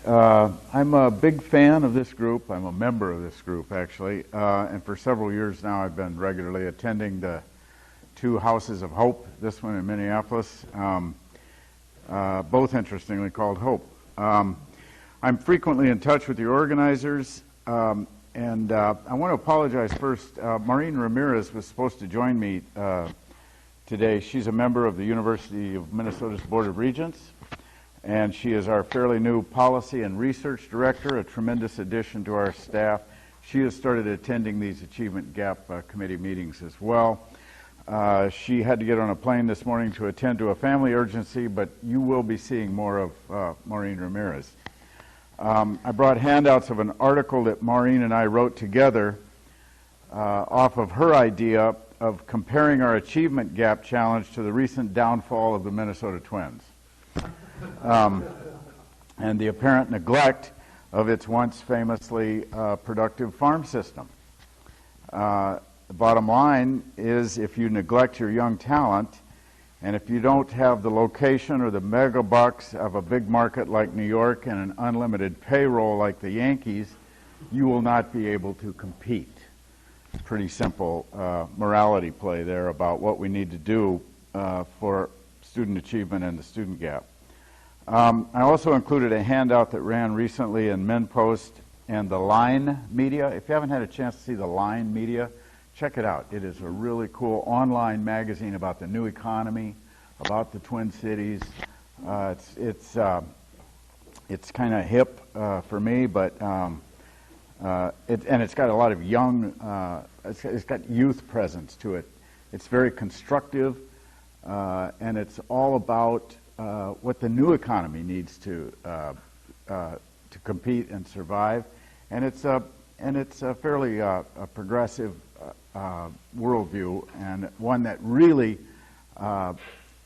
I'm a big fan of this group. I'm a member of this group, actually. And for several years now, I've been regularly attending the two Houses of Hope, this one in Minneapolis, both interestingly called Hope. I'm frequently in touch with the organizers, and I want to apologize first. Maureen Ramirez was supposed to join me today. She's a member of the University of Minnesota's Board of Regents, and she is our fairly new Policy and Research Director, a tremendous addition to our staff. She has started attending these Achievement Gap Committee meetings as well. She had to get on a plane this morning to attend to a family urgency, but you will be seeing more of Maureen Ramirez. I brought handouts of an article that Maureen and I wrote together off of her idea of comparing our Achievement Gap Challenge to the recent downfall of the Minnesota Twins. And the apparent neglect of its once famously productive farm system. The bottom line is, if you neglect your young talent, and if you don't have the location or the mega bucks of a big market like New York and an unlimited payroll like the Yankees, you will not be able to compete. Pretty simple morality play there about what we need to do for student achievement and the student gap. I also included a handout that ran recently in MinPost and the Line Media. If you haven't had a chance to see the Line Media, check it out. It is a really cool online magazine about the new economy, about the Twin Cities. It's kind of hip for me, but it's got a lot of young. It's got youth presence to it. It's very constructive, and it's all about what the new economy needs to compete and survive, and it's a fairly progressive worldview, and one that really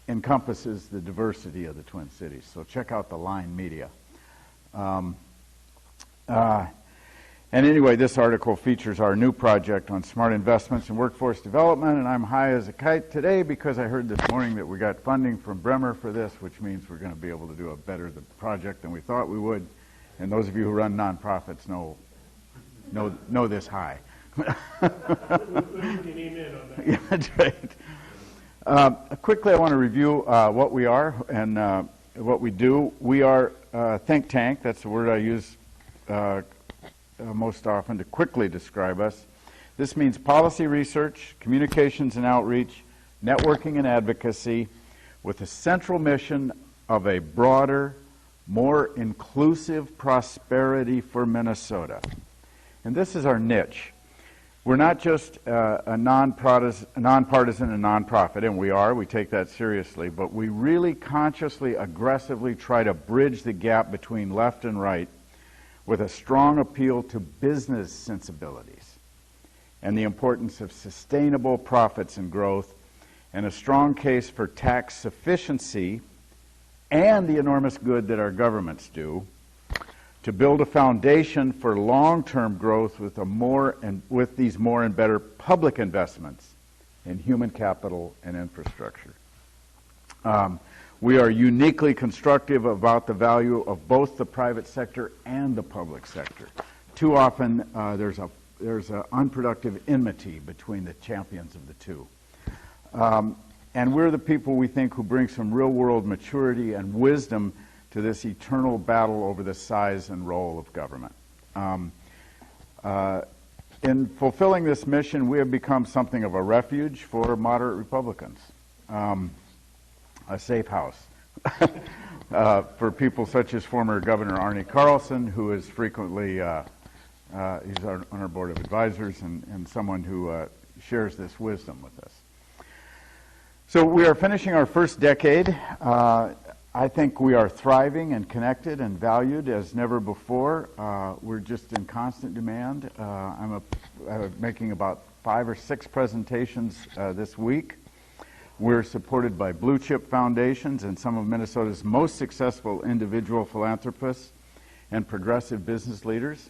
encompasses the diversity of the Twin Cities. So check out the Line Media. And anyway, this article features our new project on smart investments and workforce development, and I'm high as a kite today because I heard this morning that we got funding from Bremer for this, which means we're going to be able to do a better project than we thought we would. And those of you who run nonprofits know this high. Yeah, that's right. Quickly, I want to review what we are and what we do. We are a think tank. That's the word I use most often to quickly describe us. This means policy research, communications and outreach, networking and advocacy, with a central mission of a broader, more inclusive prosperity for Minnesota. And this is our niche. We're not just a nonpartisan and nonprofit, and we take that seriously, but we really consciously, aggressively try to bridge the gap between left and right with a strong appeal to business sensibilities and the importance of sustainable profits and growth, and a strong case for tax sufficiency and the enormous good that our governments do, to build a foundation for long-term growth with these more and better public investments in human capital and infrastructure. We are uniquely constructive about the value of both the private sector and the public sector. Too often, there's an unproductive enmity between the champions of the two. And we're the people, we think, who bring some real-world maturity and wisdom to this eternal battle over the size and role of government. In fulfilling this mission, we have become something of a refuge for moderate Republicans. A safe house for people such as former Governor Arne Carlson, who is frequently, he's on our board of advisors, and someone who shares this wisdom with us. So we are finishing our first decade. I think we are thriving and connected and valued as never before. We're just in constant demand. I'm making about 5 or 6 presentations this week. We're supported by blue chip foundations and some of Minnesota's most successful individual philanthropists and progressive business leaders.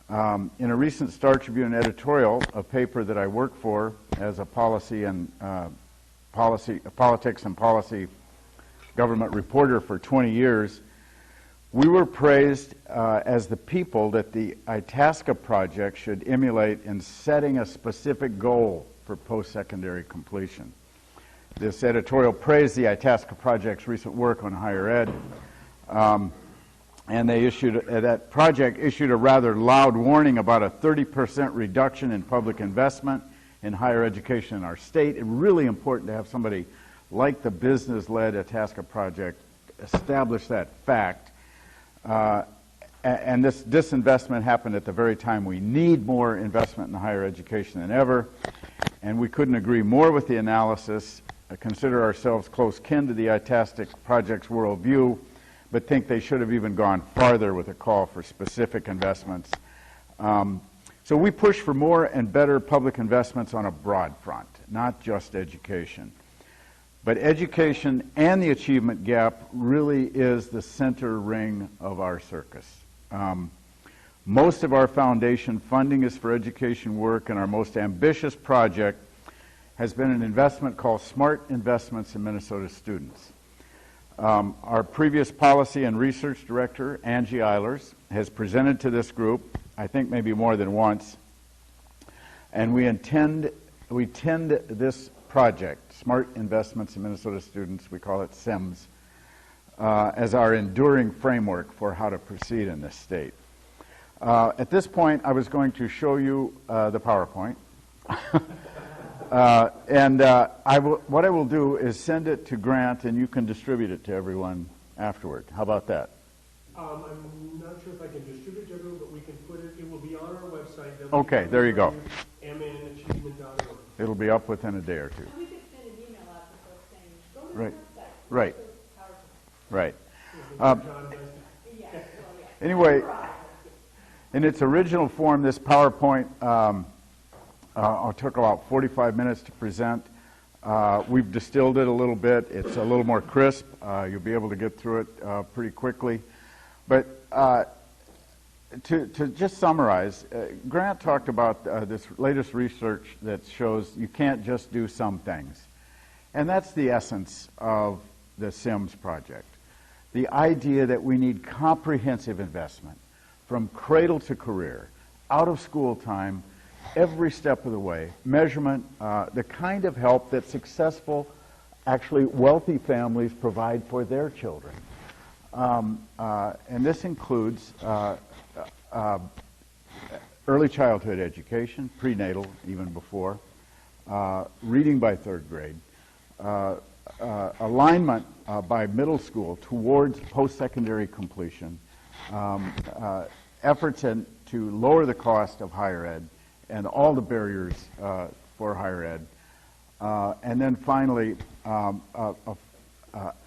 In a recent Star Tribune editorial, a paper that I work for as a politics and policy government reporter for 20 years, We were praised as the people that the Itasca project should emulate in setting a specific goal for post-secondary completion. This editorial praised the Itasca project's recent work on higher ed, and they that project issued a rather loud warning about a 30% reduction in public investment in higher education in our state. It's really important to have somebody like the business-led Itasca project establish that fact. And this disinvestment happened at the very time we need more investment in higher education than ever. And we couldn't agree more with the analysis, consider ourselves close kin to the Itasca project's worldview, but think they should have even gone farther with a call for specific investments. So we push for more and better public investments on a broad front, not just education. But education and the achievement gap really is the center ring of our circus. Most of our foundation funding is for education work, and our most ambitious project has been an investment called Smart Investments in Minnesota Students. Our previous policy and research director, Angie Eilers, has presented to this group, I think maybe more than once, and we tend this project, Smart Investments in Minnesota Students, we call it SIMS, as our enduring framework for how to proceed in this state. At this point, I was going to show you the PowerPoint. What I will do is send it to Grant, and you can distribute it to everyone afterward. How about that? I'm not sure if I can distribute it to everyone, but we can put it, it will be on our website. Okay, there you go. MNAchievement.org. It'll be up within a day or two. We could send an email out to folks saying, go to Right. the website. Right. Right. John does it. Yeah, well, yeah. Anyway, in its original form, this PowerPoint took about 45 minutes to present. We've distilled it a little bit. It's a little more crisp. You'll be able to get through it pretty quickly. But to just summarize, Grant talked about this latest research that shows you can't just do some things. And that's the essence of the SIMS project. The idea that we need comprehensive investment from cradle to career, out of school time, every step of the way, measurement, the kind of help that successful, actually wealthy families provide for their children. And this includes early childhood education, prenatal, even before, reading by third grade, alignment by middle school towards post-secondary completion, efforts to lower the cost of higher ed and all the barriers for higher ed, and then finally a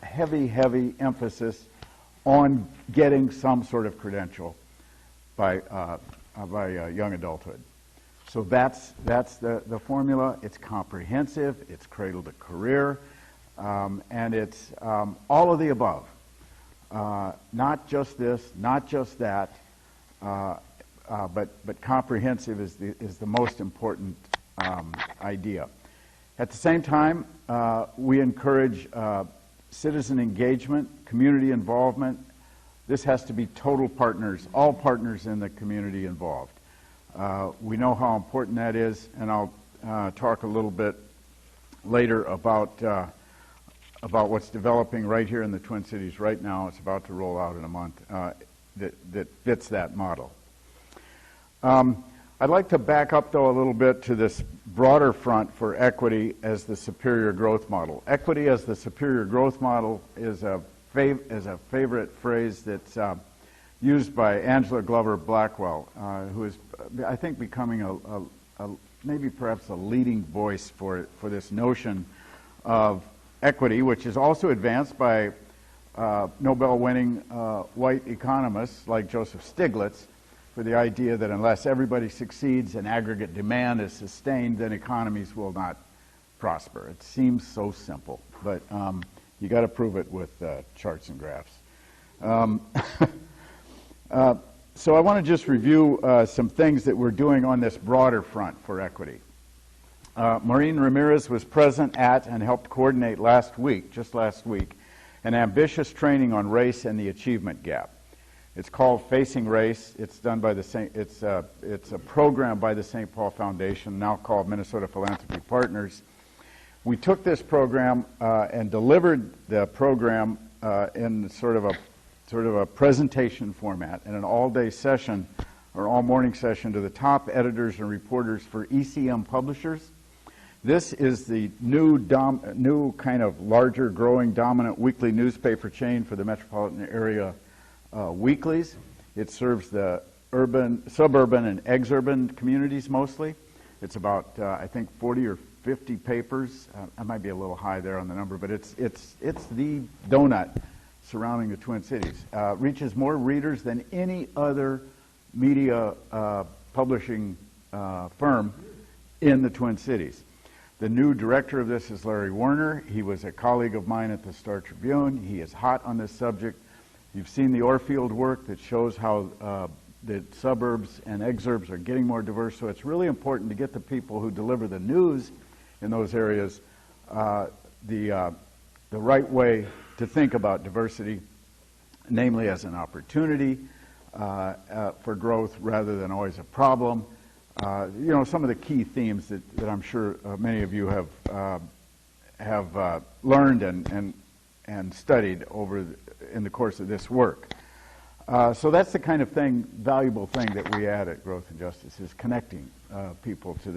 heavy emphasis on getting some sort of credential by young adulthood. So that's the formula. It's comprehensive, it's cradle to career, and it's all of the above. Not just this, not just that, but comprehensive is the most important idea. At the same time, we encourage citizen engagement, community involvement. This has to be total partners, all partners in the community involved. We know how important that is, and I'll talk a little bit later about what's developing right here in the Twin Cities right now. It's about to roll out in a month that fits that model. I'd like to back up, though, a little bit to this broader front for equity as the superior growth model. Equity as the superior growth model is a favorite phrase that's used by Angela Glover Blackwell, who is, I think, becoming maybe perhaps a leading voice for this notion of equity, which is also advanced by Nobel-winning white economists like Joseph Stiglitz, for the idea that unless everybody succeeds and aggregate demand is sustained, then economies will not prosper. It seems so simple, but you got to prove it with charts and graphs. So I want to just review some things that we're doing on this broader front for equity. Maureen Ramirez was present at and helped coordinate just last week, an ambitious training on race and the achievement gap. It's called Facing Race. It's done by the it's a program by the St. Paul Foundation, now called Minnesota Philanthropy Partners. We took this program and delivered the program in sort of a presentation format in an all-day session or all-morning session to the top editors and reporters for ECM publishers. This is the new kind of larger, growing, dominant weekly newspaper chain for the metropolitan area weeklies. It serves the urban, suburban, and exurban communities mostly. It's about, I think, 40 or 50 papers. I might be a little high there on the number, but it's the donut surrounding the Twin Cities. Reaches more readers than any other media publishing firm in the Twin Cities. The new director of this is Larry Werner. He was a colleague of mine at the Star Tribune. He is hot on this subject. You've seen the Orfield work that shows how the suburbs and exurbs are getting more diverse, so it's really important to get the people who deliver the news in those areas the right way to think about diversity, namely as an opportunity for growth rather than always a problem. Some of the key themes that I'm sure many of you have learned and studied in the course of this work. So that's the kind of valuable thing that we add at Growth and Justice, is connecting people to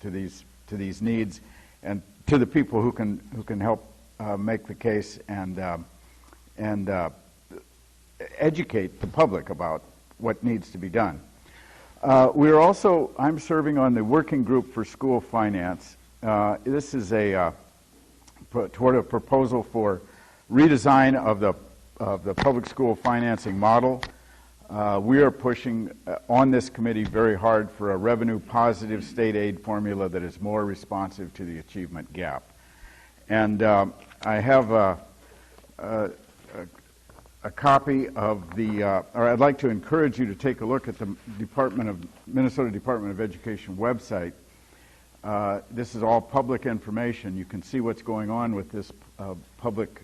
these needs, and to the people who can help make the case and educate the public about what needs to be done. I'm serving on the working group for school finance. This is toward a proposal for redesign of the public school financing model. We are pushing on this committee very hard for a revenue positive state aid formula that is more responsive to the achievement gap. And I have a copy of or I'd like to encourage you to take a look at the Minnesota Department of Education website. This is all public information. You can see what's going on with this public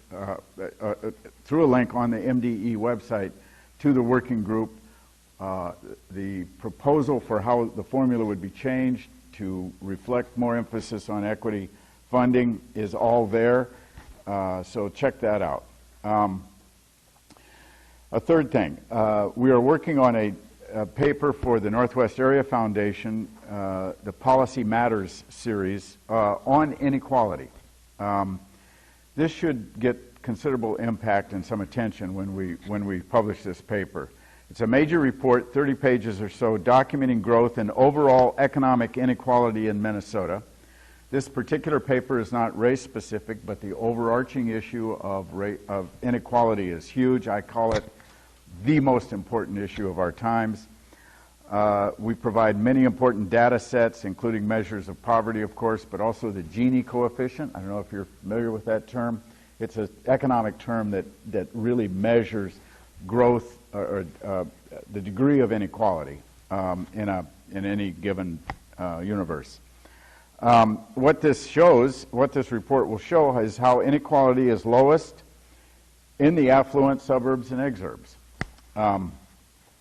through a link on the MDE website to the working group. The proposal for how the formula would be changed to reflect more emphasis on equity funding is all there, so check that out. A third thing, we are working on a paper for the Northwest Area Foundation, the Policy Matters series, on inequality. This should get considerable impact and some attention when we publish this paper. It's a major report, 30 pages or so, documenting growth and overall economic inequality in Minnesota. This particular paper is not race-specific, but the overarching issue of inequality is huge. I call it the most important issue of our times. We provide many important data sets, including measures of poverty, of course, but also the Gini coefficient. I don't know if you're familiar with that term. It's an economic term that really measures growth or the degree of inequality in any given universe. What this report will show is how inequality is lowest in the affluent suburbs and exurbs,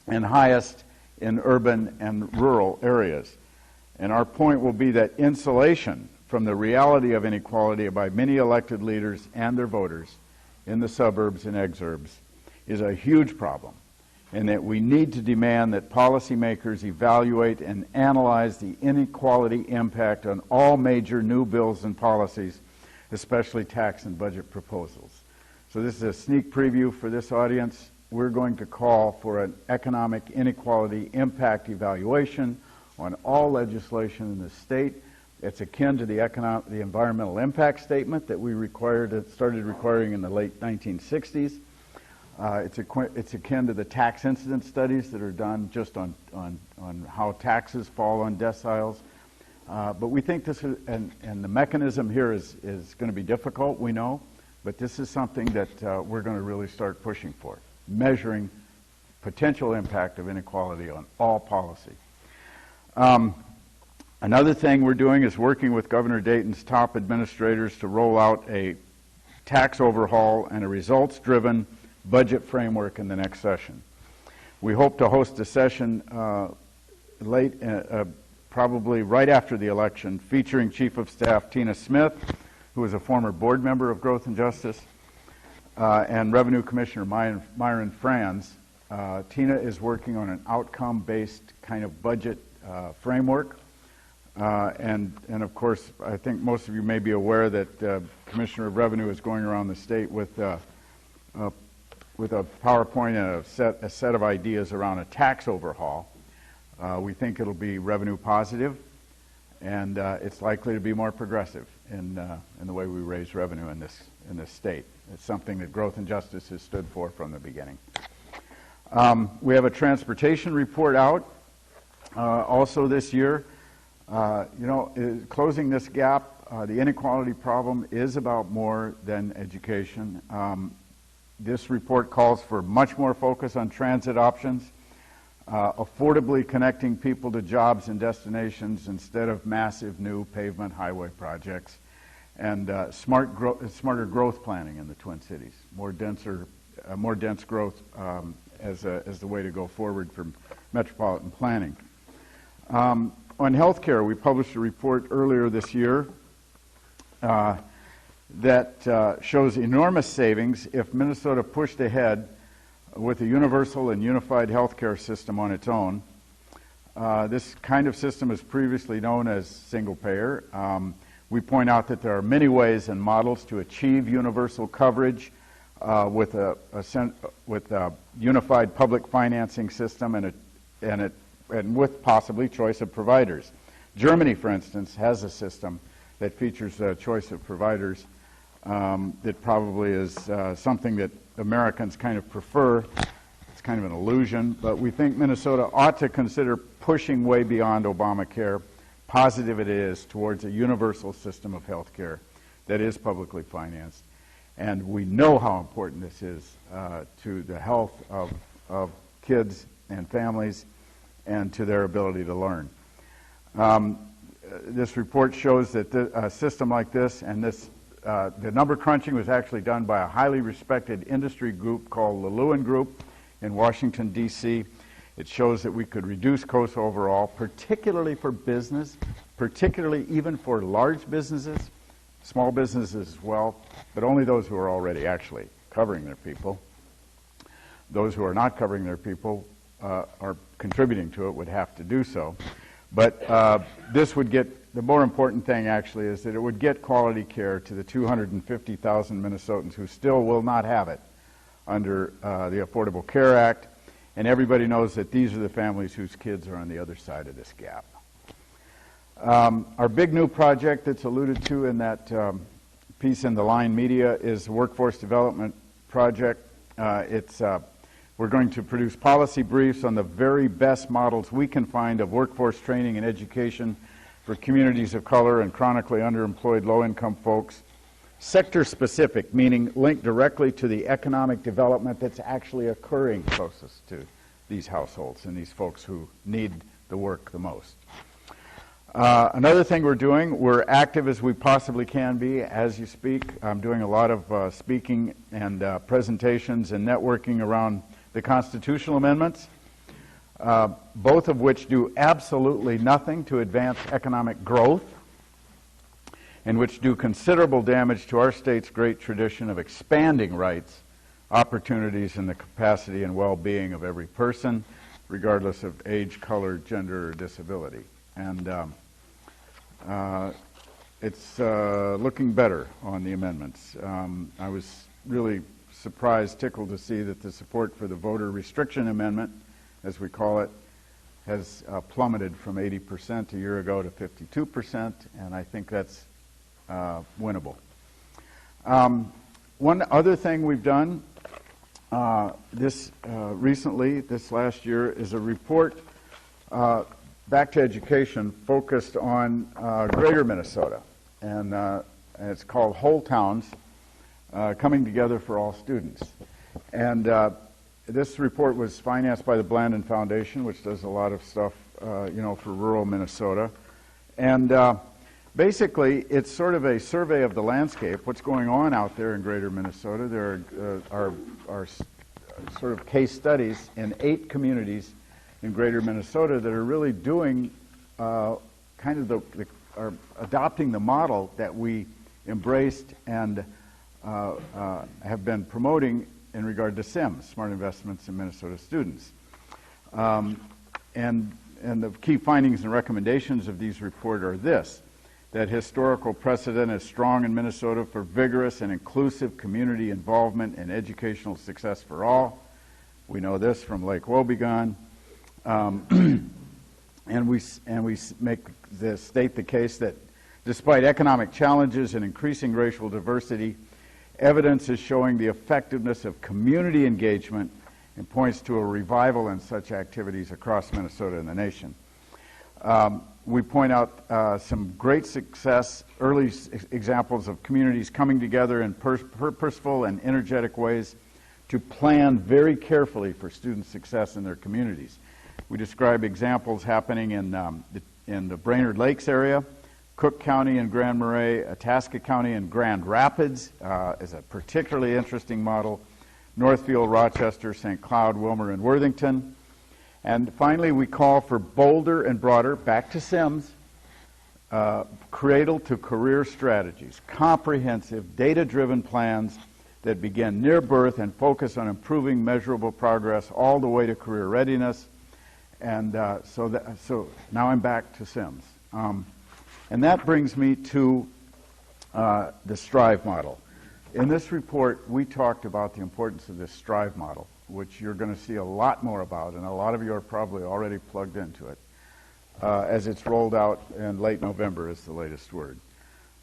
and highest in urban and rural areas. And our point will be that insulation from the reality of inequality by many elected leaders and their voters in the suburbs and exurbs is a huge problem, and that we need to demand that policymakers evaluate and analyze the inequality impact on all major new bills and policies, especially tax and budget proposals. So this is a sneak preview for this audience. We're going to call for an economic inequality impact evaluation on all legislation in the state. It's akin to the environmental impact statement that we started requiring in the late 1960s. It's akin to the tax incidence studies that are done just on how taxes fall on deciles. But we think this is, and the mechanism here is going to be difficult, we know, but this is something that we're going to really start pushing for, measuring potential impact of inequality on all policy. Another thing we're doing is working with Governor Dayton's top administrators to roll out a tax overhaul and a results-driven budget framework in the next session. We hope to host a session probably right after the election, featuring Chief of Staff Tina Smith, who is a former board member of Growth and Justice, and Revenue Commissioner Myron Franz. Tina is working on an outcome-based kind of budget framework. And of course, I think most of you may be aware that Commissioner of Revenue is going around the state with a PowerPoint and a set of ideas around a tax overhaul. We think it'll be revenue positive, and it's likely to be more progressive in the way we raise revenue in this state. It's something that Growth and Justice has stood for from the beginning. We have a transportation report out also this year. Closing this gap, the inequality problem is about more than education. This report calls for much more focus on transit options, affordably connecting people to jobs and destinations instead of massive new pavement highway projects, and smarter growth planning in the Twin Cities, more dense growth as the way to go forward for metropolitan planning. On healthcare, we published a report earlier this year that shows enormous savings if Minnesota pushed ahead with a universal and unified healthcare system on its own. This kind of system is previously known as single payer. We point out that there are many ways and models to achieve universal coverage with a unified public financing system and with possibly choice of providers. Germany, for instance, has a system that features a choice of providers that probably is something that Americans kind of prefer. It's kind of an illusion, but we think Minnesota ought to consider pushing way beyond Obamacare, positive it is, towards a universal system of health care that is publicly financed. And we know how important this is to the health of kids and families and to their ability to learn. This report shows that a system like this, and the number crunching was actually done by a highly respected industry group called the Lewin Group in Washington, D.C. It shows that we could reduce costs overall, particularly for business, particularly even for large businesses, small businesses as well, but only those who are already actually covering their people. Those who are not covering their people are contributing to it would have to do so. But this would get, the more important thing actually is that it would get quality care to the 250,000 Minnesotans who still will not have it under the Affordable Care Act. And everybody knows that these are the families whose kids are on the other side of this gap. Our big new project that's alluded to in that piece in the Line Media is the Workforce Development Project. We're going to produce policy briefs on the very best models we can find of workforce training and education for communities of color and chronically underemployed low-income folks. Sector-specific, meaning linked directly to the economic development that's actually occurring closest to these households and these folks who need the work the most. Another thing we're doing, we're active as we possibly can be as you speak. I'm doing a lot of speaking and presentations and networking around the constitutional amendments, both of which do absolutely nothing to advance economic growth and which do considerable damage to our state's great tradition of expanding rights, opportunities, and the capacity and well-being of every person, regardless of age, color, gender, or disability. And it's looking better on the amendments. I was really surprised, tickled to see that the support for the voter restriction amendment, as we call it, has plummeted from 80% a year ago to 52%, and I think that's winnable. One other thing we've done recently, this last year, is a report back to education focused on greater Minnesota, and it's called Whole Towns, Coming Together for All Students. And this report was financed by the Blandin Foundation, which does a lot of stuff, for rural Minnesota. And basically, it's sort of a survey of the landscape, what's going on out there in greater Minnesota. There are sort of case studies in 8 communities in greater Minnesota that are really doing kind of are adopting the model that we embraced and have been promoting in regard to SIMS, Smart Investments in Minnesota Students. And the key findings and recommendations of these report are this: that historical precedent is strong in Minnesota for vigorous and inclusive community involvement and educational success for all. We know this from Lake Wobegon. And we state the case that despite economic challenges and increasing racial diversity, evidence is showing the effectiveness of community engagement and points to a revival in such activities across Minnesota and the nation. We point out some great success, early examples of communities coming together in purposeful and energetic ways to plan very carefully for student success in their communities. We describe examples happening in the Brainerd Lakes area, Cook County and Grand Marais, Itasca County and Grand Rapids is a particularly interesting model, Northfield, Rochester, St. Cloud, Wilmer, and Worthington. And finally, we call for bolder and broader, back to SIMS, cradle-to-career strategies, comprehensive, data-driven plans that begin near birth and focus on improving measurable progress all the way to career readiness. And so now I'm back to SIMS. And that brings me to the STRIVE model. In this report, we talked about the importance of this STRIVE model, which you're going to see a lot more about, and a lot of you are probably already plugged into it, as it's rolled out in late November is the latest word.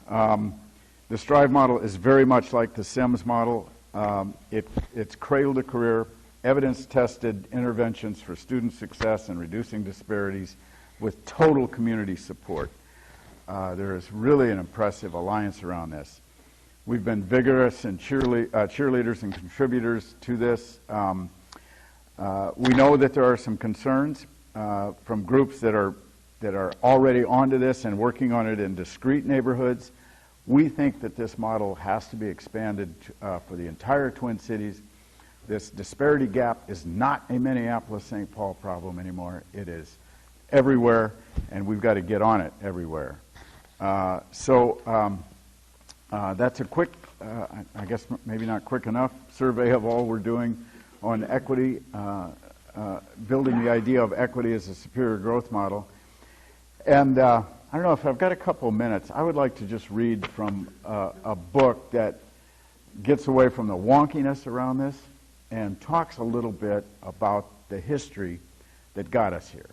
The STRIVE model is very much like the SIMS model. It's cradle to career, evidence-tested interventions for student success and reducing disparities with total community support. There is really an impressive alliance around this. We've been vigorous and cheerleaders and contributors to this. We know that there are some concerns from groups that are already onto this and working on it in discrete neighborhoods. We think that this model has to be expanded for the entire Twin Cities. This disparity gap is not a Minneapolis-St. Paul problem anymore. It is everywhere, and we've got to get on it everywhere. That's a quick, I guess maybe not quick enough, survey of all we're doing on equity, building the idea of equity as a superior growth model. And I don't know if I've got a couple of minutes. I would like to just read from a book that gets away from the wonkiness around this and talks a little bit about the history that got us here.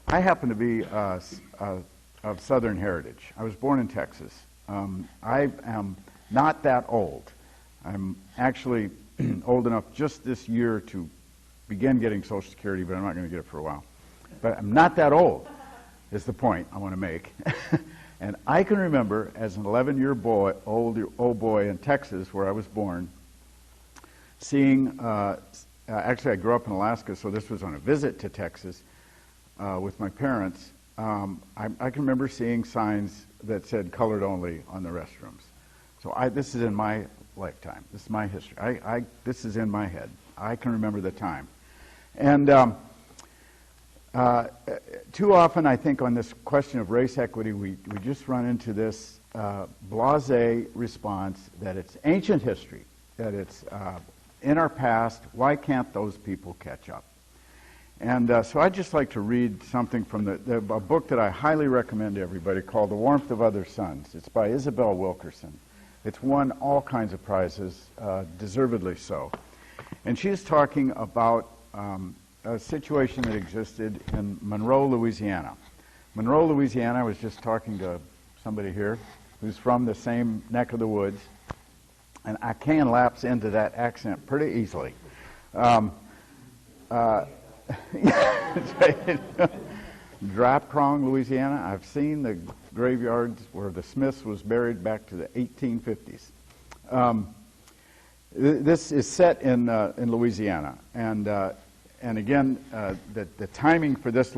I happen to be of Southern heritage. I was born in Texas. I am not that old. I'm actually old enough just this year to begin getting Social Security, but I'm not going to get it for a while. But I'm not that old, is the point I want to make. And I can remember as an 11-year-old boy in Texas, where I was born, seeing, actually I grew up in Alaska, so this was on a visit to Texas with my parents. I can remember seeing signs that said colored only on the restrooms. So this is in my lifetime. This is my history. This is in my head. I can remember the time. And too often, I think, on this question of race equity, we just run into this blasé response that it's ancient history, that it's in our past. Why can't those people catch up? And so I'd just like to read something from a book that I highly recommend to everybody called The Warmth of Other Suns. It's by Isabel Wilkerson. It's won all kinds of prizes, deservedly so. And she's talking about a situation that existed in Monroe, Louisiana. Monroe, Louisiana, I was just talking to somebody here who's from the same neck of the woods, and I can lapse into that accent pretty easily. Drop Prong, Louisiana. I've seen the graveyards where the Smiths was buried back to the 1850s. This is set in Louisiana, and again, the timing for this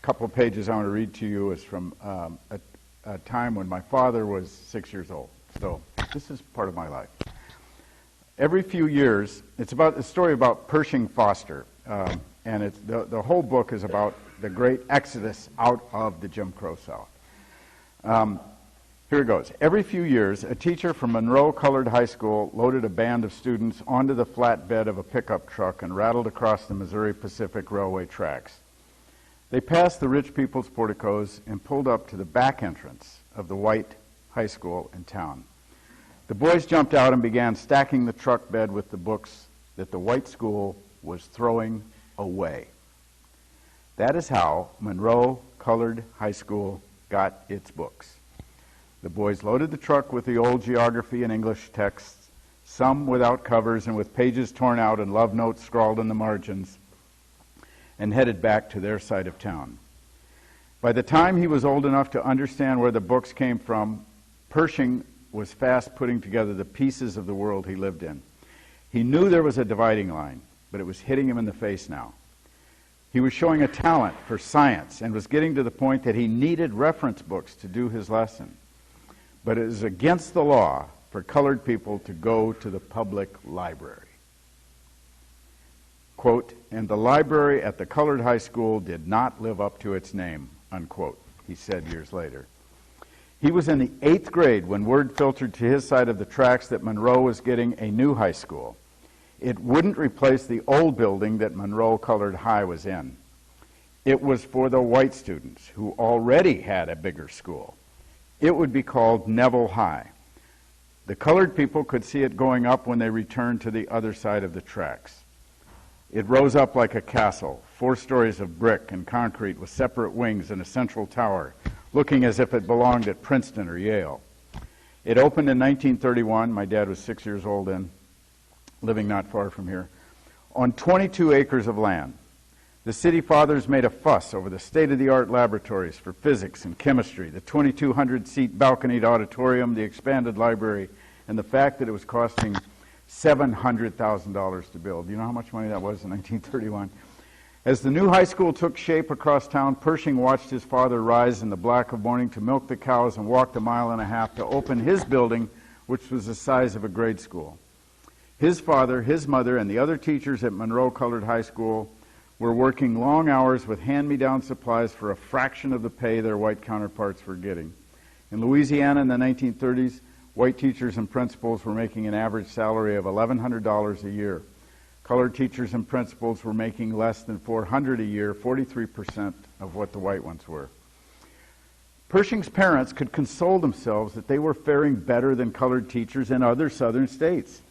couple of pages I want to read to you is from a time when my father was 6 years old. So this is part of my life. Every few years, it's about a story about Pershing Foster, and it's, the whole book is about the great exodus out of the Jim Crow South. Here it goes. Every few years, a teacher from Monroe Colored High School loaded a band of students onto the flatbed of a pickup truck and rattled across the Missouri Pacific Railway tracks. They passed the rich people's porticos and pulled up to the back entrance of the white high school in town. The boys jumped out and began stacking the truck bed with the books that the white school was throwing away. That is how Monroe Colored High School got its books. The boys loaded the truck with the old geography and English texts, some without covers and with pages torn out and love notes scrawled in the margins, and headed back to their side of town. By the time he was old enough to understand where the books came from, Pershing was fast putting together the pieces of the world he lived in. He knew there was a dividing line, but it was hitting him in the face now. He was showing a talent for science and was getting to the point that he needed reference books to do his lesson. But it is against the law for colored people to go to the public library. Quote, and the library at the colored high school did not live up to its name, unquote, he said years later. He was in the 8th grade when word filtered to his side of the tracks that Monroe was getting a new high school. It wouldn't replace the old building that Monroe Colored High was in. It was for the white students who already had a bigger school. It would be called Neville High. The colored people could see it going up when they returned to the other side of the tracks. It rose up like a castle, 4 stories of brick and concrete with separate wings and a central tower, looking as if it belonged at Princeton or Yale. It opened in 1931. My dad was 6 years old then, living not far from here, on 22 acres of land. The city fathers made a fuss over the state-of-the-art laboratories for physics and chemistry, the 2,200-seat balconied auditorium, the expanded library, and the fact that it was costing $700,000 to build. You know how much money that was in 1931? As the new high school took shape across town, Pershing watched his father rise in the black of morning to milk the cows and walked a mile and a half to open his building, which was the size of a grade school. His father, his mother, and the other teachers at Monroe Colored High School were working long hours with hand-me-down supplies for a fraction of the pay their white counterparts were getting. In Louisiana in the 1930s, white teachers and principals were making an average salary of $1,100 a year. Colored teachers and principals were making less than $400 a year, 43% of what the white ones were. Pershing's parents could console themselves that they were faring better than colored teachers in other southern states.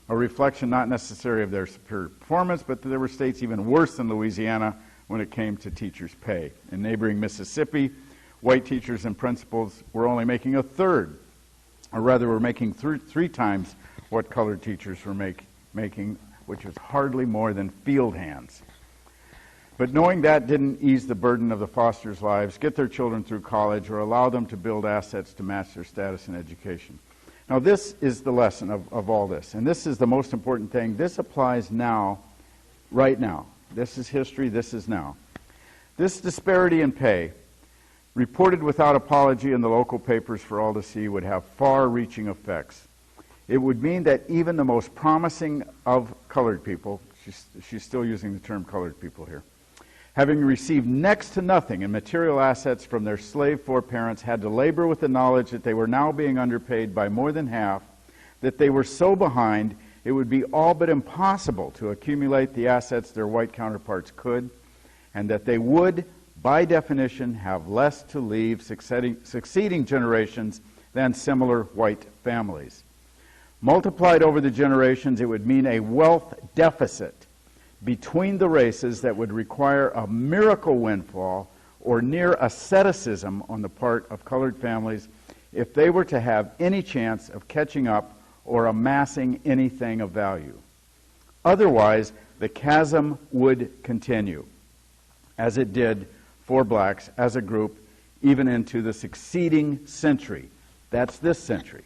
A reflection not necessarily of their superior performance, but that there were states even worse than Louisiana when it came to teachers' pay. In neighboring Mississippi, white teachers and principals were only making a third, or rather were making 3 times what colored teachers were making, which was hardly more than field hands. But knowing that didn't ease the burden of the Fosters' lives, get their children through college, or allow them to build assets to match their status in education. Now, this is the lesson of all this, and this is the most important thing. This applies now, right now. This is history, this is now. This disparity in pay, reported without apology in the local papers for all to see, would have far-reaching effects. It would mean that even the most promising of colored people, she's still using the term colored people here, having received next to nothing in material assets from their slave foreparents, had to labor with the knowledge that they were now being underpaid by more than half, that they were so behind it would be all but impossible to accumulate the assets their white counterparts could, and that they would, by definition, have less to leave succeeding generations than similar white families. Multiplied over the generations, it would mean a wealth deficit between the races that would require a miracle windfall or near asceticism on the part of colored families if they were to have any chance of catching up or amassing anything of value. Otherwise, the chasm would continue, as it did for blacks as a group, even into the succeeding century. That's this century.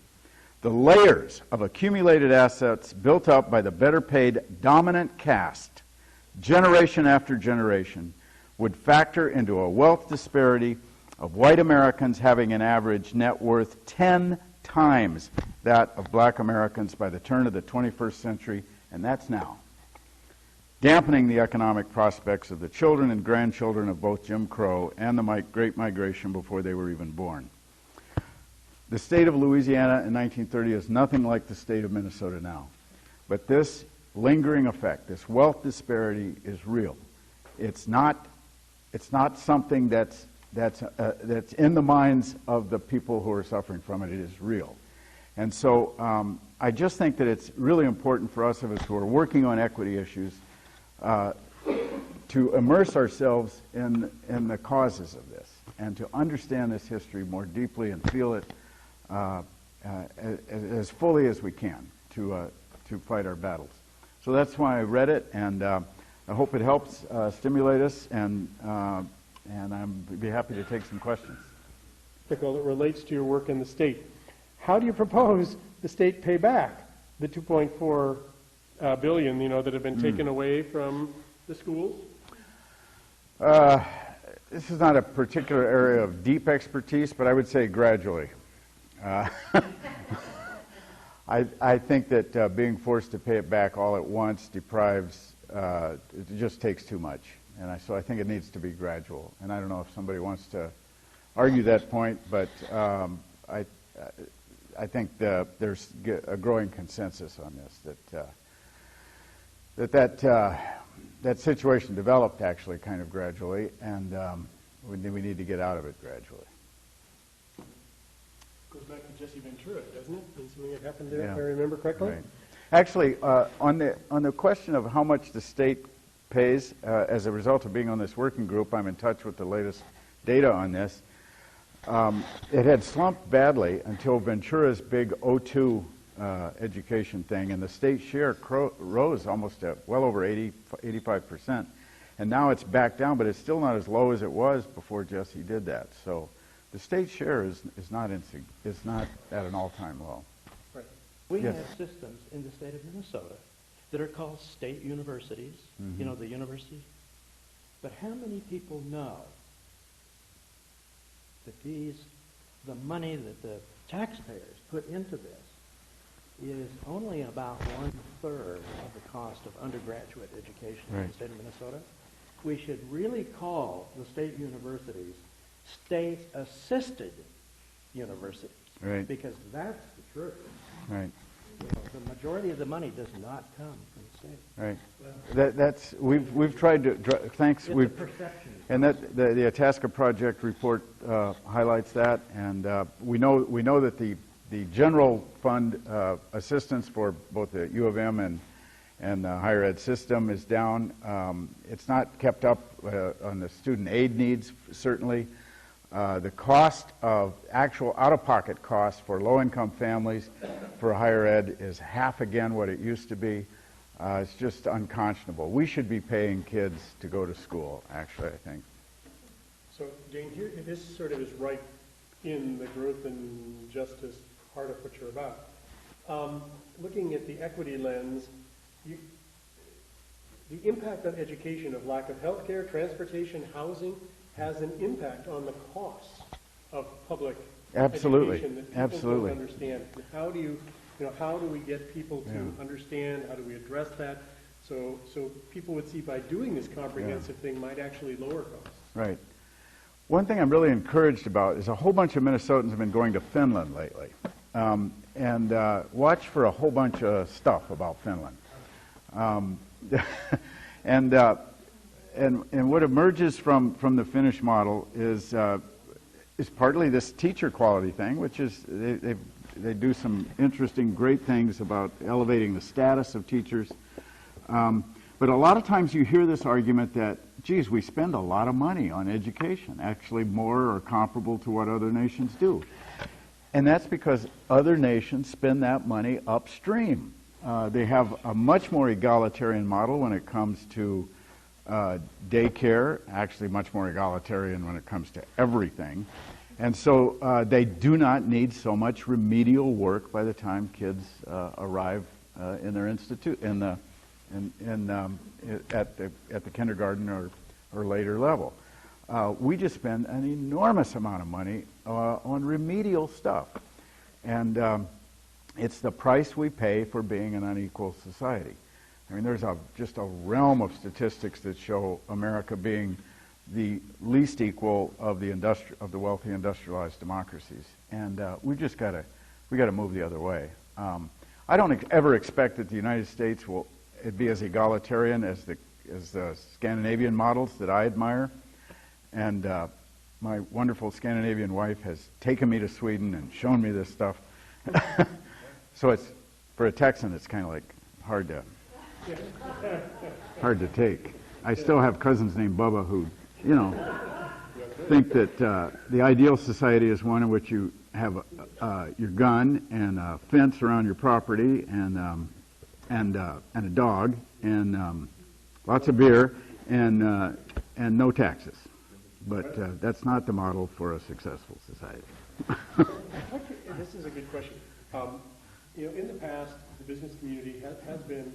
The layers of accumulated assets built up by the better-paid dominant caste, generation after generation, would factor into a wealth disparity of white Americans having an average net worth 10 times that of black Americans by the turn of the 21st century, and that's now, dampening the economic prospects of the children and grandchildren of both Jim Crow and the Great Migration before they were even born. The state of Louisiana in 1930 is nothing like the state of Minnesota now. But this lingering effect, this wealth disparity, is real. It's not something that's in the minds of the people who are suffering from it. It is real. And so I just think that it's really important for us who are working on equity issues to immerse ourselves in the causes of this and to understand this history more deeply and feel it as fully as we can to fight our battles. So that's why I read it, and I hope it helps stimulate us, and I'd be happy to take some questions. It relates to your work in the state. How do you propose the state pay back the $2.4 billion, that have been taken away from the schools? This is not a particular area of deep expertise, but I would say gradually. I think that being forced to pay it back all at once deprives, it just takes too much. And so I think it needs to be gradual. And I don't know if somebody wants to argue that point, but I think there's a growing consensus on this, that situation developed actually kind of gradually, and we need to get out of it gradually. Goes back to Jesse Ventura, doesn't it? And something that happened there, if I remember correctly? Right. Actually, on the question of how much the state pays as a result of being on this working group, I'm in touch with the latest data on this. It had slumped badly until Ventura's big O2 education thing, and the state share rose almost well over 85%. And now it's back down, but it's still not as low as it was before Jesse did that. So the state share is not at an all-time low. Right. We Yes. have systems in the state of Minnesota that are called state universities, Mm-hmm. The university. But how many people know that the money that the taxpayers put into this is only about 1/3 of the cost of undergraduate education in Right. the state of Minnesota? We should really call the state universities state-assisted universities. Right. Because that's the truth. Right. The majority of the money does not come from the state. Right. We've tried to thanks. It's a We've perception. and that the Itasca Project report highlights that, and we know that the general fund assistance for both the U of M and the higher ed system is down. It's not kept up on the student aid needs, certainly. The cost of actual out-of-pocket costs for low-income families for higher ed is half again what it used to be. It's just unconscionable. We should be paying kids to go to school, actually, I think. So, Dane, here, this sort of is right in the growth and justice part of what you're about. Looking at the equity lens, the impact on education of lack of health care, transportation, housing has an impact on the costs of public Absolutely. education that people Absolutely. don't understand. How do we get people to understand? How do we address that? So people would see by doing this comprehensive thing might actually lower costs. Right. One thing I'm really encouraged about is a whole bunch of Minnesotans have been going to Finland lately. And watch for a whole bunch of stuff about Finland. And what emerges from the Finnish model is partly this teacher quality thing, which is they do some interesting, great things about elevating the status of teachers. But a lot of times you hear this argument that, geez, we spend a lot of money on education, actually more or comparable to what other nations do. And that's because other nations spend that money upstream. They have a much more egalitarian model when it comes to daycare, actually much more egalitarian when it comes to everything. And so they do not need so much remedial work by the time kids arrive in their institute, at the kindergarten or later level. We just spend an enormous amount of money on remedial stuff. And it's the price we pay for being an unequal society. I mean, there's just a realm of statistics that show America being the least equal of the wealthy industrialized democracies, and we got to move the other way. I don't ever expect that the United States will be as egalitarian as the Scandinavian models that I admire, and my wonderful Scandinavian wife has taken me to Sweden and shown me this stuff. So it's, for a Texan, it's kind of like hard to take. I still have cousins named Bubba who, think that the ideal society is one in which you have your gun and a fence around your property and a dog and lots of beer and no taxes. But that's not the model for a successful society. This is a good question. In the past, the business community has been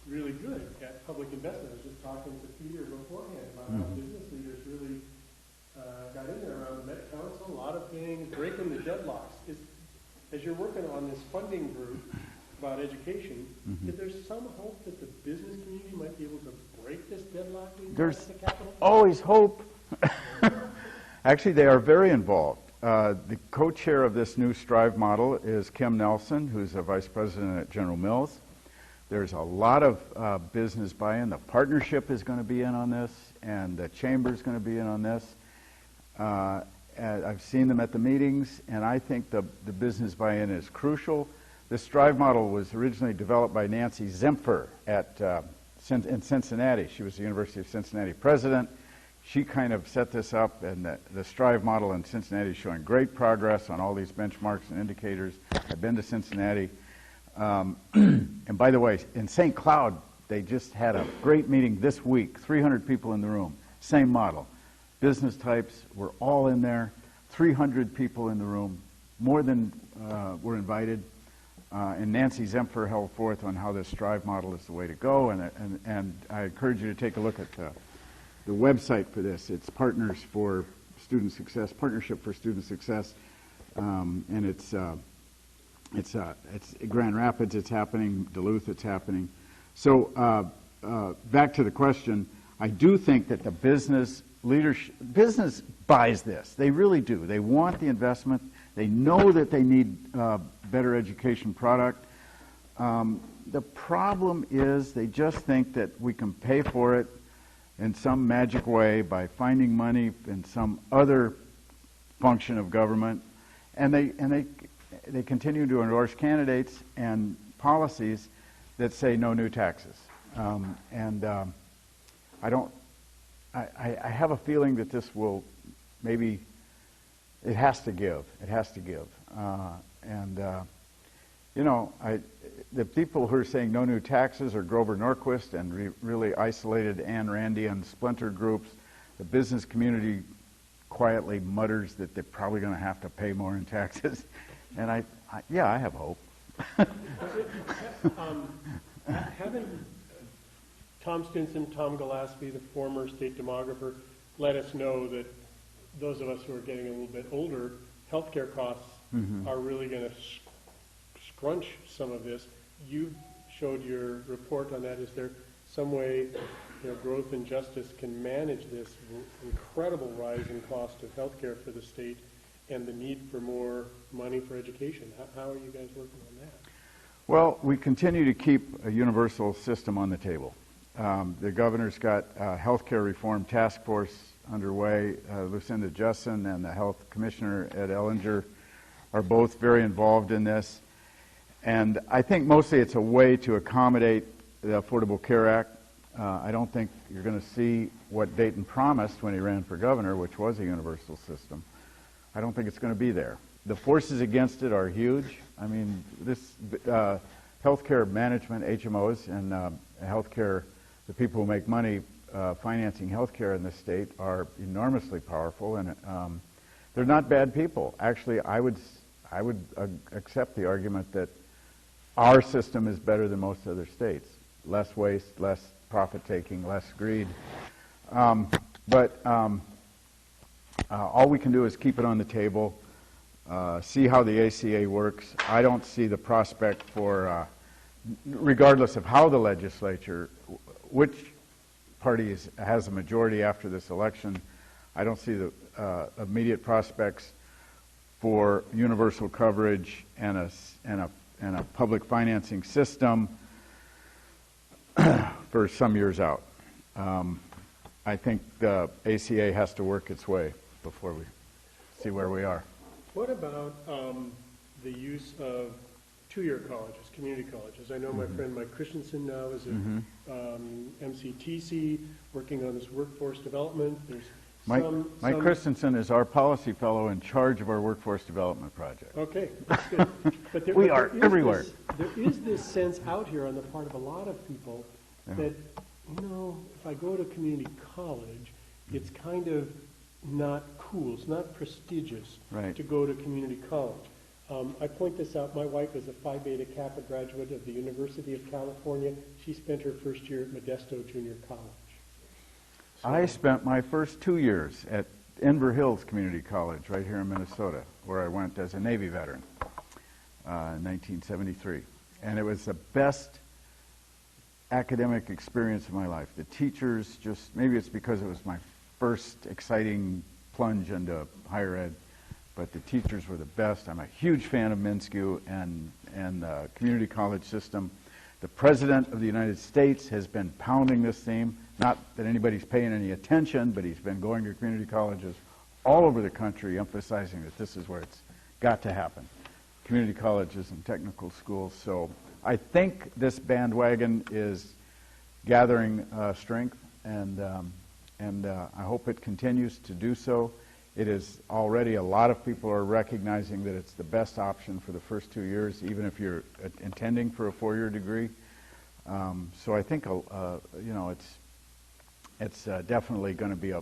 really good at public investment. I was just talking to Peter beforehand about how business leaders really got in there around the Met Council, a lot of things, breaking the deadlocks. As you're working on this funding group about education, is there some hope that the business community might be able to break this deadlock? There's the Capitol? always hope. Actually, they are very involved. The co-chair of this new Strive model is Kim Nelson, who's a vice president at General Mills. There's a lot of business buy-in. The partnership is going to be in on this, and the chamber is going to be in on this. And I've seen them at the meetings, and I think the business buy-in is crucial. The Strive model was originally developed by Nancy Zimpher in Cincinnati. She was the University of Cincinnati president. She kind of set this up, and the Strive model in Cincinnati is showing great progress on all these benchmarks and indicators. I've been to Cincinnati. And by the way, in St. Cloud, they just had a great meeting this week, 300 people in the room, same model. Business types were all in there, 300 people in the room, more than were invited. And Nancy Zimpher held forth on how this Strive model is the way to go, and I encourage you to take a look at the website for this. It's Partners for Student Success, Partnership for Student Success, and it's Grand Rapids, it's happening, Duluth, it's happening. So back to the question, I do think that the business buys this. They really do. They want the investment. They know that they need better education product. The problem is they just think that we can pay for it in some magic way by finding money in some other function of government, and they continue to endorse candidates and policies that say no new taxes. I have a feeling that this will maybe, it has to give. It has to give. The people who are saying no new taxes are Grover Norquist and really isolated Ayn Randian splinter groups. The business community quietly mutters that they're probably going to have to pay more in taxes. And I have hope. Haven't Tom Stinson, Tom Gillespie, the former state demographer, let us know that those of us who are getting a little bit older, healthcare costs are really going to scrunch some of this. You showed your report on that. Is there some way growth and justice can manage this incredible rise in cost of healthcare for the state and the need for more money for education? How are you guys working on that? Well, we continue to keep a universal system on the table. The governor's got a healthcare reform task force underway. Lucinda Justin and the health commissioner, Ed Ellinger, are both very involved in this. And I think mostly it's a way to accommodate the Affordable Care Act. I don't think you're going to see what Dayton promised when he ran for governor, which was a universal system. I don't think it's going to be there. The forces against it are huge. I mean, this healthcare management, HMOs, and healthcare, the people who make money financing healthcare in this state are enormously powerful, and they're not bad people. Actually, I would accept the argument that our system is better than most other states. Less waste, less profit-taking, less greed. But all we can do is keep it on the table. see how the ACA works. I don't see the prospect for, regardless of how the legislature, which party has a majority after this election, I don't see the immediate prospects for universal coverage and a public financing system for some years out. I think the ACA has to work its way before we see where we are. What about the use of two-year colleges, community colleges? I know my friend Mike Christensen now is at MCTC working on this workforce development. There's Mike Christensen is our policy fellow in charge of our workforce development project. Okay, that's good. But We are everywhere. There is this sense out here on the part of a lot of people that, if I go to community college, it's kind of not cool, it's not prestigious to go to community college. I point this out, my wife is a Phi Beta Kappa graduate of the University of California. She spent her first year at Modesto Junior College. So, I spent my first 2 years at Inver Hills Community College right here in Minnesota, where I went as a Navy veteran in 1973. And it was the best academic experience of my life. The teachers just, maybe it's because it was my first exciting plunge into higher ed, but the teachers were the best. I'm a huge fan of MNSCU and the community college system. The President of the United States has been pounding this theme. Not that anybody's paying any attention, but he's been going to community colleges all over the country emphasizing that this is where it's got to happen. Community colleges and technical schools. So I think this bandwagon is gathering strength, and I hope it continues to do so. It is already, a lot of people are recognizing that it's the best option for the first 2 years, even if you're intending for a 4-year degree. So I think, it's definitely going to be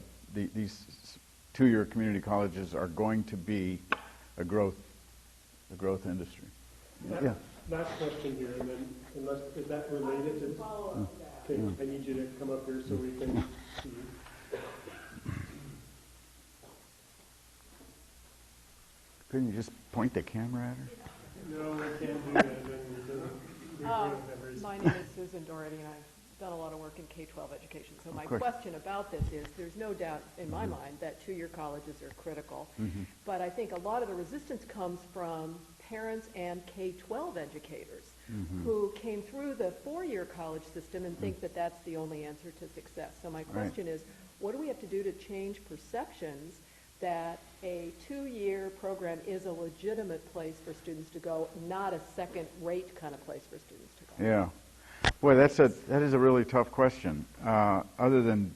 these 2-year community colleges are going to be a growth industry. Yeah. Last question here, and then, is that related to? Follow-up to that. Okay, I need you to come up here so we can see you. Couldn't you just point the camera at her? No, we can't do that. My name is Susan Doherty, and I've done a lot of work in K-12 education. So my question about this is, there's no doubt in my mind that 2-year colleges are critical. But I think a lot of the resistance comes from parents and K-12 educators who came through the 4-year college system and think that that's the only answer to success. So my question is, what do we have to do to change perceptions that a 2-year program is a legitimate place for students to go, not a second-rate kind of place for students to go? Yeah. Boy, that is a really tough question. Other than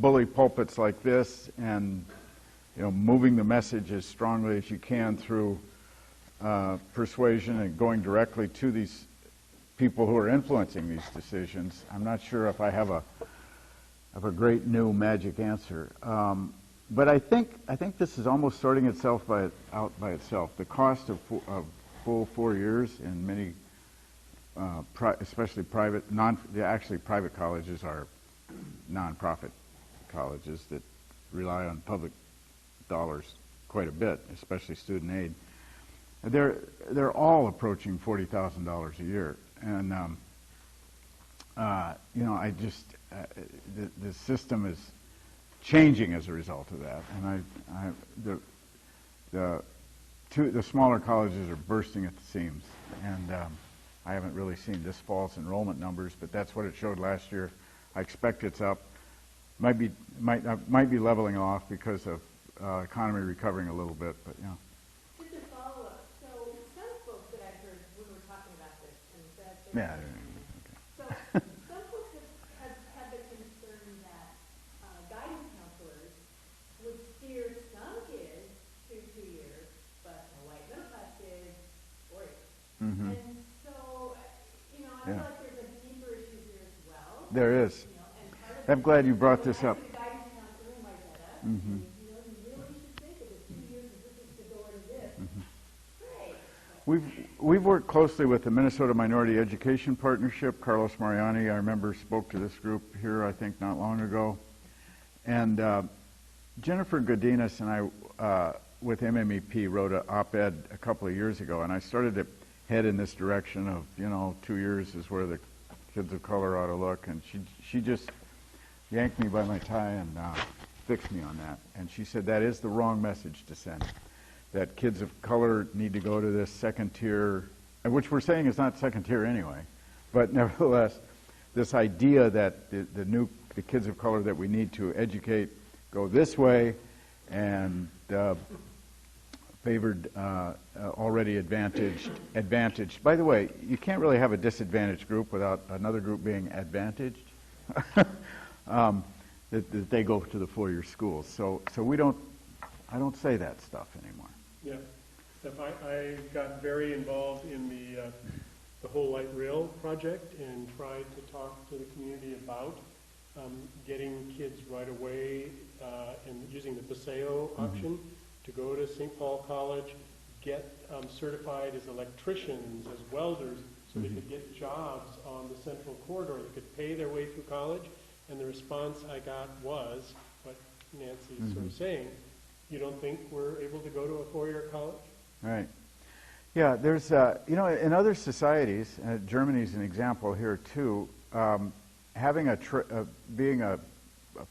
bully pulpits like this and moving the message as strongly as you can through persuasion and going directly to these people who are influencing these decisions, I'm not sure if I have a great new magic answer. But I think this is almost sorting itself out by itself. The cost of full 4 years in many, especially private, private colleges are nonprofit colleges that rely on public dollars quite a bit, especially student aid. They're all approaching $40,000 a year, and the system is changing as a result of that, and the smaller colleges are bursting at the seams, and I haven't really seen this fall's enrollment numbers, but that's what it showed last year. I expect it's up. Might be leveling off because of economy recovering a little bit, but Just a follow-up. So some folks that I've heard when we were talking about this, and that Yeah. so some folks have the concern that guidance counselors would steer some kids to 2 years, but the white middle class kids 4 years. And so, I feel like there's a deeper issue here as well. There is. And part of I'm glad you brought this up. the guidance counselor might get us. You really should think of it 2 years as this is the door to this. Great. We've worked closely with the Minnesota Minority Education Partnership. Carlos Mariani, I remember, spoke to this group here, I think, not long ago. And Jennifer Godinez and I with MMEP wrote an op-ed a couple of years ago, and I started to head in this direction of, 2 years is where the kids of color ought to look, and she just yanked me by my tie and fixed me on that. And she said that is the wrong message to send, that kids of color need to go to this second tier, which we're saying is not second tier anyway, but nevertheless, this idea that the kids of color that we need to educate go this way, and favored, already advantaged. By the way, you can't really have a disadvantaged group without another group being advantaged. That they go to the four-year schools. So I don't say that stuff anymore. Yeah, Steph, I got very involved in the whole light rail project and tried to talk to the community about getting kids right away and using the Paseo option to go to St. Paul College, get certified as electricians, as welders, so they could get jobs on the Central Corridor. They could pay their way through college. And the response I got was what Nancy's sort of saying: you don't think we're able to go to a four-year college? Right. Yeah, there's, in other societies, Germany's an example here too, having being a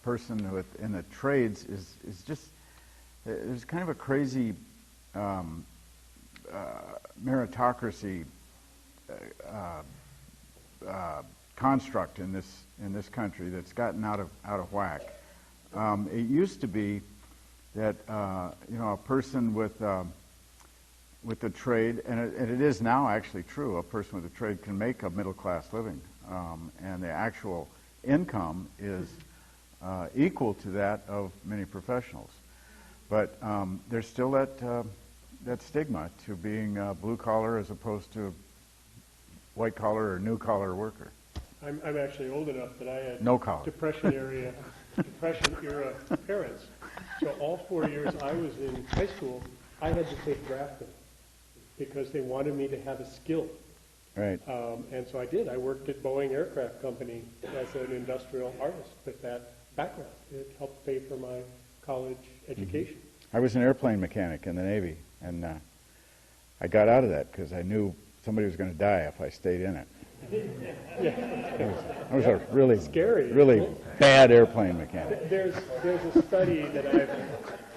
person in the trades is just, there's kind of a crazy meritocracy construct in this country that's gotten out of whack. It used to be that a person with the trade, and it is now actually true, a person with a trade can make a middle class living, and the actual income is equal to that of many professionals. But there's still that stigma to being blue collar as opposed to white collar or new collar worker. I'm actually old enough that I had no collar. Depression era parents. So all 4 years I was in high school, I had to take drafting because they wanted me to have a skill. Right. And so I did. I worked at Boeing Aircraft Company as an industrial artist with that background. It helped pay for my college education. I was an airplane mechanic in the Navy, and I got out of that because I knew somebody was going to die if I stayed in it. I was a really scary, really bad airplane mechanic. There's a study that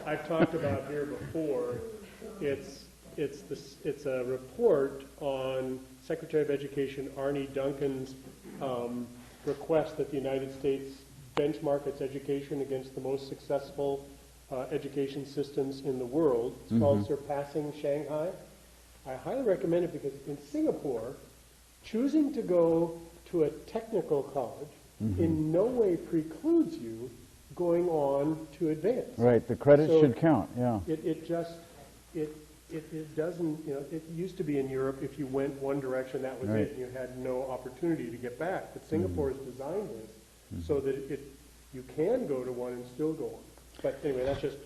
I've talked about here before. It's a report on Secretary of Education Arne Duncan's request that the United States benchmark its education against the most successful education systems in the world. It's called Surpassing Shanghai. I highly recommend it because in Singapore, choosing to go to a technical college in no way precludes you going on to advance. Right, the credit So should count, yeah. It doesn't, it used to be in Europe, if you went one direction, that was Right. it, and you had no opportunity to get back. But Singapore has designed this so that you can go to one and still go on. But anyway, that's just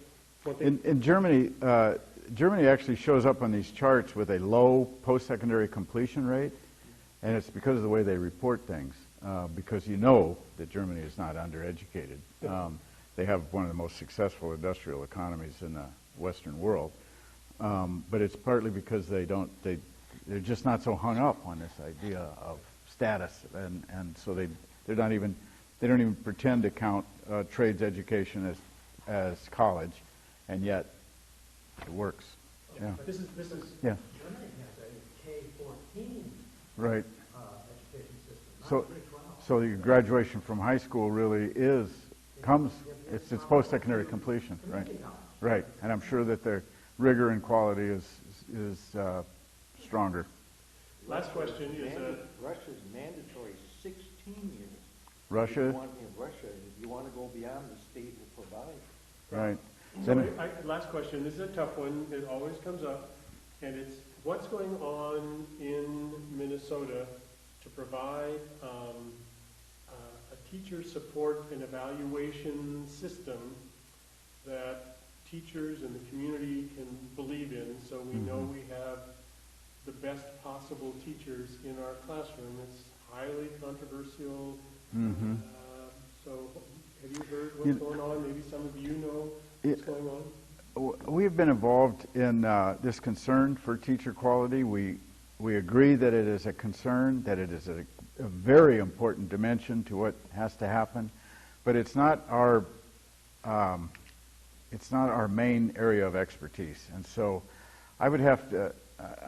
one thing. In Germany, Germany actually shows up on these charts with a low post-secondary completion rate, and it's because of the way they report things, because you know that Germany is not undereducated. They have one of the most successful industrial economies in the Western world, but it's partly because they're just not so hung up on this idea of status, and so they don't even pretend to count trades education as college, and yet it works. Yeah. This is Yeah. Germany has a K-14 Right. education system, not So, K-12. so your graduation from high school really it's post-secondary completion, right? Right, and I'm sure that the rigor and quality is stronger. last question is Russia's mandatory 16 years. Russia, In Russia, if you want to go beyond, the state will provide. right. So Then, last question, this is a tough one, it always comes up, and it's what's going on in Minnesota to provide a teacher support and evaluation system that teachers and the community can believe in, so we know we have the best possible teachers in our classroom. It's highly controversial. So have you heard what's going on? Maybe some of you know what's going on? we've been involved in this concern for teacher quality. We agree that it is a concern, that it is a very important dimension to what has to happen, but it's not our main area of expertise. And so I would have to,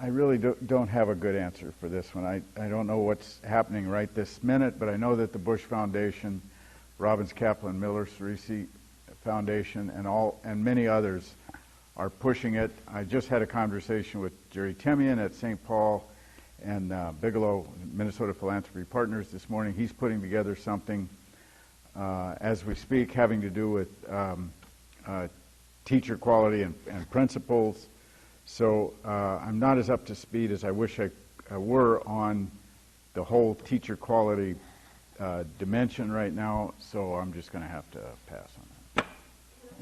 I really don't have a good answer for this one. I don't know what's happening right this minute, but I know that the Bush Foundation, Robbins Kaplan Miller Cerisi Foundation, and many others are pushing it. I just had a conversation with Jerry Timian at St. Paul and Bigelow, Minnesota Philanthropy Partners this morning. He's putting together something as we speak having to do with teacher quality and principles. So I'm not as up to speed as I wish I were on the whole teacher quality dimension right now, so I'm just going to have to pass on that.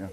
Yeah.